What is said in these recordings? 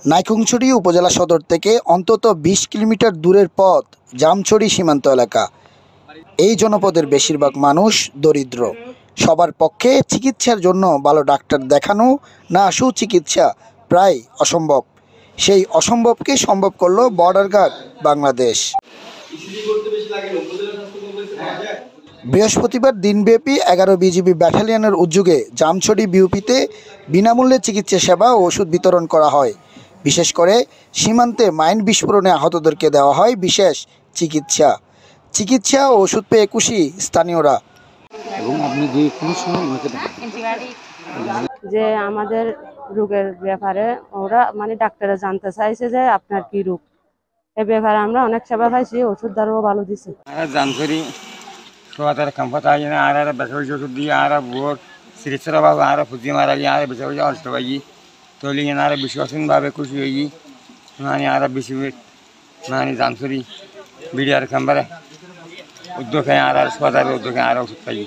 নাইক্ষ্যংছড়ি উপজেলা সদর থেকে অন্তত ২০ কিলোমিটার দূরের পথ জামছড়ি সীমান্ত এলাকা। এই জনপদের বেশিরভাগ মানুষ দরিদ্র। সবার পক্ষে চিকিৎসার জন্য ভালো ডাক্তার দেখানো না সুচিকিৎসা প্রায় অসম্ভব। সেই অসম্ভবকে সম্ভব করলো বর্ডার গার্ড বাংলাদেশ। বৃহস্পতিবার দিনব্যাপী ১১ বিজিবি ব্যাটালিয়নের উদ্যোগে জামছড়ি বিউপিতে বিনামূল্যে চিকিৎসা সেবা ও ওষুধ বিতরণ করা হয়। বিশেষ করে সীমান্তে মাইন বিস্ফোরণে আহতদেরকে দেওয়া হয় বিশেষ চিকিৎসা ও ওষুধ পেয়ে খুশি স্থানীয়রা। যে আমাদের রোগের ব্যাপারে ওরা ডাক্তাররা জানতে চাইছে যে আপনার কি রোগ, এ ব্যাপারে আমরা অনেক সেবা পাইছি, ওষুধ দ্বারাও ভালো দিছে। ভাবে খুশি হয়ে বেশি জামছড়ি বিডিআর খাম্বারে উদ্যোগে সদার উদ্যোগে ওষুধ পাই।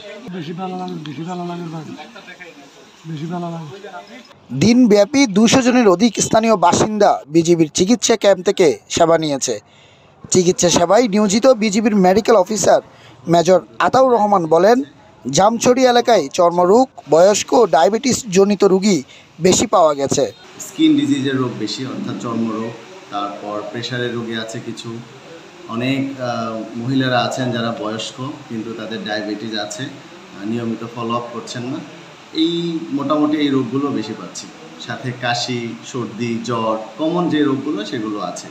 দিনব্যাপী ২০০ জনের অধিক স্থানীয় বাসিন্দা বিজিবির চিকিৎসা ক্যাম্প থেকে সেবা নিয়েছে। চিকিৎসা সেবায় নিয়োজিত বিজিবির medical officer major Ataur Rahman বলেন, জামছড়ি এলাকায় চর্মরোগ, বয়স্ক, ডায়াবেটিস জনিত রোগী বেশি পাওয়া গেছে। স্কিন ডিজিজের রোগ বেশি, অর্থাৎ চর্মরোগ, তারপর প্রেশারের রোগী আছে কিছু, অনেক মহিলারা আছেন যারা বয়স্ক কিন্তু তাদের ডায়াবেটিস আছে, নিয়মিত ফলো আপ করছেন না। এই মোটামুটি এই রোগগুলো বেশি পাচ্ছি, সাথে কাশি, সর্দি, জ্বর, কমন যে রোগগুলো সেগুলো আছে।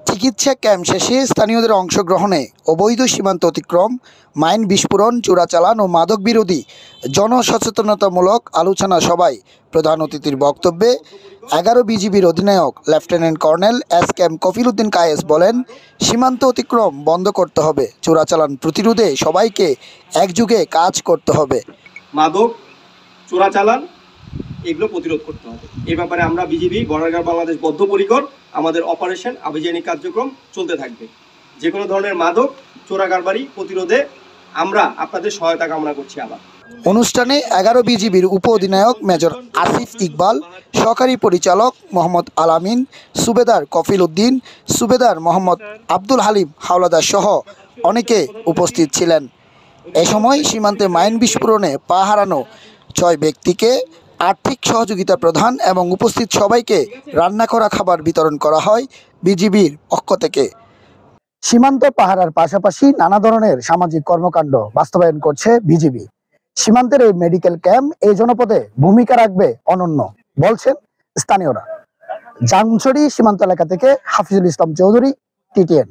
চিকিৎসা ক্যাম্প শেষে স্থানীয়দের অংশগ্রহণে অবৈধ সীমান্ত অতিক্রম, মাইন বিস্ফোরণ, চোরাচালান ও মাদক বিরোধী জনসচেতনতামূলক আলোচনা সভায় প্রধান অতিথির বক্তব্যে ১১ বিজিবির অধিনায়ক লেফটেন্যান্ট কর্নেল এস.কে.এম. কফিল উদ্দিন কায়েস বলেন, সীমান্ত অতিক্রম বন্ধ করতে হবে, চোরাচালান প্রতিরোধে সবাইকে একযোগে কাজ করতে হবে। মাদক, চোরাচালান এগুলো প্রতিরোধ করতে হবে। এই ব্যাপারে আমরা বিজিবি বর্ডার গার্ড বাংলাদেশ বদ্ধপরিকর। আমাদের অপারেশন অভিযানিক কার্যক্রম চলতে থাকবে। যে কোনো ধরনের মাদক, চোরা কারবারি প্রতিরোধে আমরা আপনাদের সহায়তা কামনা করছি। আবার অনুষ্ঠানে ১১ বিজিবির উপ অধিনায়ক মেজর আসিফ ইকবাল, সহকারী পরিচালক মোহাম্মদ আলামিন, সুবেদার কফিল উদ্দিন, সুবেদার মোহাম্মদ আব্দুল হালিম হাওলাদার সহ অনেকে উপস্থিত ছিলেন। এ সময় সীমান্তে মাইন বিস্ফোরণে পা হারানো ৬ ব্যক্তিকে আর্থিক সহযোগিতা প্রদান এবং উপস্থিত সবাইকে রান্না করা খাবার বিতরণ করা হয় বিজিবির পক্ষ থেকে। সীমান্ত পাহারার পাশাপাশি নানা ধরনের সামাজিক কর্মকাণ্ড বাস্তবায়ন করছে বিজিবি। সীমান্তের এই মেডিকেল ক্যাম্প এই জনপদে ভূমিকা রাখবে অনন্য, বলছেন স্থানীয়রা। জামছড়ি সীমান্ত এলাকা থেকে হাফিজুল ইসলাম চৌধুরী, TTN।